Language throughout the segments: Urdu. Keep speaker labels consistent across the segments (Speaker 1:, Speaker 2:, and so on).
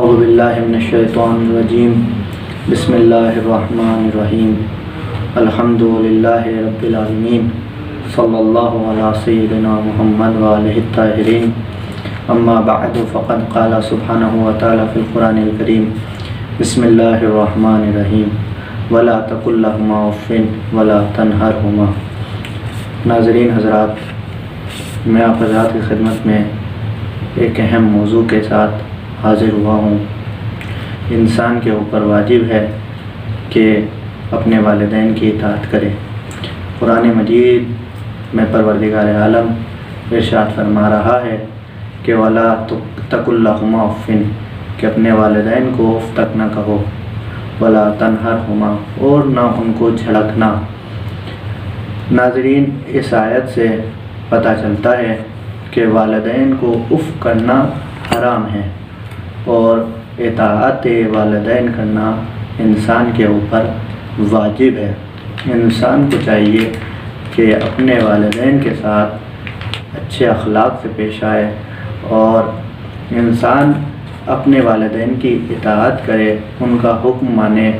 Speaker 1: اعوذ باللہ من الشیطان الرجیم بسم اللہ الرحمن الرحیم الحمد للہ رب العالمین صلی اللہ علی سیدنا محمد وآلہ الطاہرین اما بعد فقد قال سبحانہ وتعالی فی القرآن الکریم بسم اللہ الرحمن الرحیم ولا تقل لهما اف ولا تنہرهما۔ ناظرین حضرات، میں آپ حضرات کی خدمت میں ایک اہم موضوع کے ساتھ حاضر ہوا ہوں۔ انسان کے اوپر واجب ہے کہ اپنے والدین کی اطاعت کرے۔ قرآن مجید میں پروردگار عالم ارشاد فرما رہا ہے کہ وَلَا تَقُل لَهُمَا اُفٍّ، کہ اپنے والدین کو اف تک نہ کہو، وَلَا تَنْهَرْهُمَا، اور نہ ان کو جھڑکنا۔ ناظرین، اس آیت سے پتہ چلتا ہے کہ والدین کو اف کرنا حرام ہے اور اطاعت والدین کرنا انسان کے اوپر واجب ہے۔ انسان کو چاہیے کہ اپنے والدین کے ساتھ اچھے اخلاق سے پیش آئے اور انسان اپنے والدین کی اطاعت کرے، ان کا حکم مانے،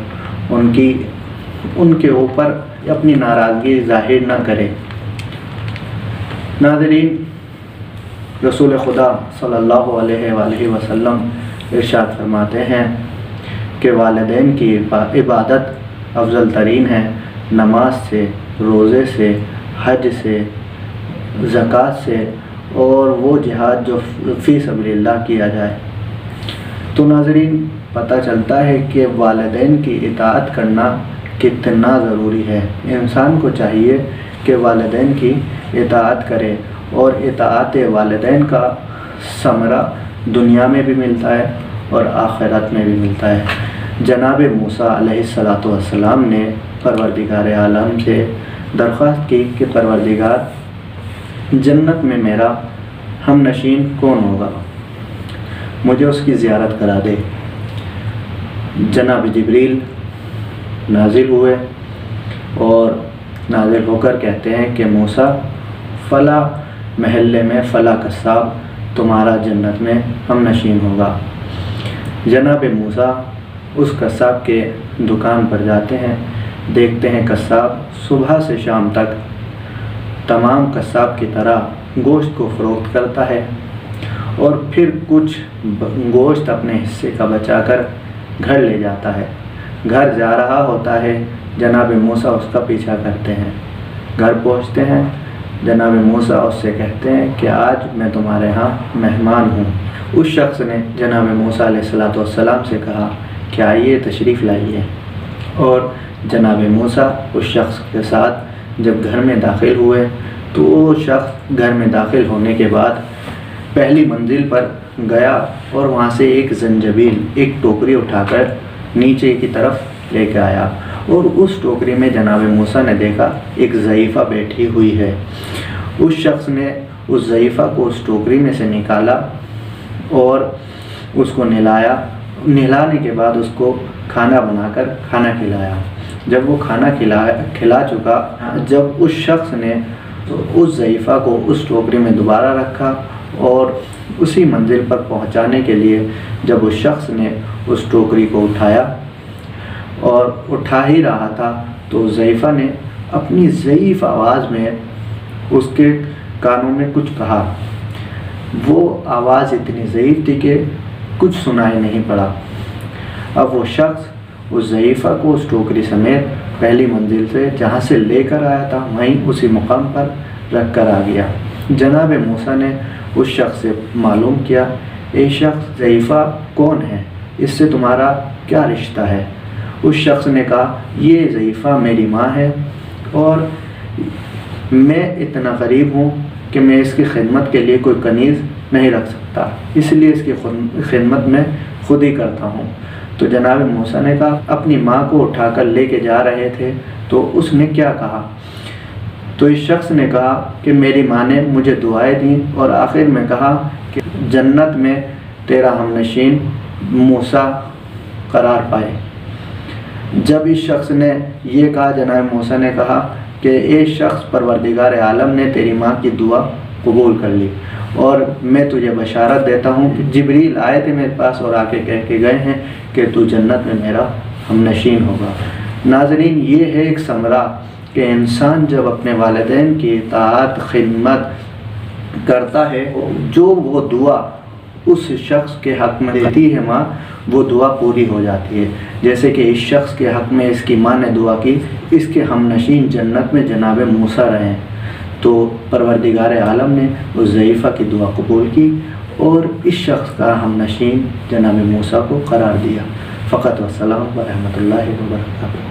Speaker 1: ان کے اوپر اپنی ناراضگی ظاہر نہ کرے۔ ناظرین، رسول خدا صلی اللہ علیہ وآلہ وسلم ارشاد فرماتے ہیں کہ والدین کی عبادت افضل ترین ہے نماز سے، روزے سے، حج سے، زکوٰۃ سے، اور وہ جہاد جو فی سبیل اللہ کیا جائے۔ تو ناظرین، پتہ چلتا ہے کہ والدین کی اطاعت کرنا کتنا ضروری ہے۔ انسان کو چاہیے کہ والدین کی اطاعت کرے، اور اطاعت والدین کا ثمرہ دنیا میں بھی ملتا ہے اور آخرت میں بھی ملتا ہے۔ جناب موسیٰ علیہ السلام نے پروردگار عالم سے درخواست کی کہ پروردگار، جنت میں میرا ہم نشین کون ہوگا، مجھے اس کی زیارت کرا دے۔ جناب جبریل نازل ہوئے اور نازل ہو کر کہتے ہیں کہ موسیٰ، فلاں محلے میں فلاں قصاب تمہارا جنت میں ہم نشین ہوگا۔ جناب موسیٰ اس قصاب کے دکان پر جاتے ہیں، دیکھتے ہیں قصاب صبح سے شام تک تمام قصاب کی طرح گوشت کو فروخت کرتا ہے اور پھر کچھ گوشت اپنے حصے کا بچا کر گھر لے جاتا ہے۔ گھر جا رہا ہوتا ہے، جناب موسیٰ اس کا پیچھا کرتے ہیں۔ گھر پہنچتے ہیں، جناب موسیٰ اس سے کہتے ہیں کہ آج میں تمہارے ہاں مہمان ہوں۔ اس شخص نے جناب موسیٰ علیہ السلام سے کہا کہ آئیے تشریف لائیے، اور جناب موسیٰ اس شخص کے ساتھ جب گھر میں داخل ہوئے تو وہ شخص گھر میں داخل ہونے کے بعد پہلی منزل پر گیا اور وہاں سے ایک زنجبیل، ایک ٹوکری اٹھا کر نیچے کی طرف لے کے آیا، اور اس ٹوکری میں جناب موسیٰ نے دیکھا ایک ضعیفہ بیٹھی ہوئی ہے۔ اس شخص نے اس ضعیفہ کو اس ٹوکری میں سے نکالا اور اس کو نہلانے کے بعد اس کو کھانا بنا کر کھانا کھلایا۔ جب وہ کھانا کھلا چکا، جب اس شخص نے اس ضعیفہ کو اس ٹوکری میں دوبارہ رکھا اور اسی منزل پر پہنچانے کے لیے جب اس شخص نے اس ٹوکری کو اٹھایا اور اٹھا ہی رہا تھا تو ضعیفہ نے اپنی ضعیف آواز میں اس کے کانوں میں کچھ کہا۔ وہ آواز اتنی ضعیف تھی کہ کچھ سنائی نہیں پڑا۔ اب وہ شخص اس ضعیفہ کو اس ٹوکری سمیت پہلی منزل سے جہاں سے لے کر آیا تھا وہیں اسی مقام پر رکھ کر آ گیا۔ جناب موسیٰ نے اس شخص سے معلوم کیا، اے شخص، ضعیفہ کون ہے، اس سے تمہارا کیا رشتہ ہے؟ اس شخص نے کہا، یہ ضعیفہ میری ماں ہے اور میں اتنا غریب ہوں کہ میں اس کی خدمت کے لیے کوئی کنیز نہیں رکھ سکتا، اس لیے اس کی خدمت میں خود ہی کرتا ہوں۔ تو جناب موسیٰ نے کہا، اپنی ماں کو اٹھا کر لے کے جا رہے تھے تو اس نے کیا کہا؟ تو اس شخص نے کہا کہ میری ماں نے مجھے دعائیں دیں اور آخر میں کہا کہ جنت میں تیرا ہم نشین موسیٰ قرار پائے۔ جب اس شخص نے یہ کہا، جناب موسیٰ نے کہا کہ اے شخص، پروردگار عالم نے تیری ماں کی دعا قبول کر لی، اور میں تجھے بشارت دیتا ہوں کہ جبریل آئے تھے میرے پاس اور آ کے کہہ کے گئے ہیں کہ تو جنت میں میرا ہم نشین ہوگا۔ ناظرین، یہ ہے ایک ثمرہ کہ انسان جب اپنے والدین کی اطاعت خدمت کرتا ہے، جو وہ دعا اس شخص کے حق میں دیتی ہے ماں، وہ دعا پوری ہو جاتی ہے۔ جیسے کہ اس شخص کے حق میں اس کی ماں نے دعا کی، اس کے ہم نشین جنت میں جناب موسیٰ رہے ہیں، تو پروردگار عالم نے اس ضعیفہ کی دعا قبول کی اور اس شخص کا ہم نشین جناب موسیٰ کو قرار دیا۔ فقط والسلام ورحمۃ اللہ وبرکاتہ۔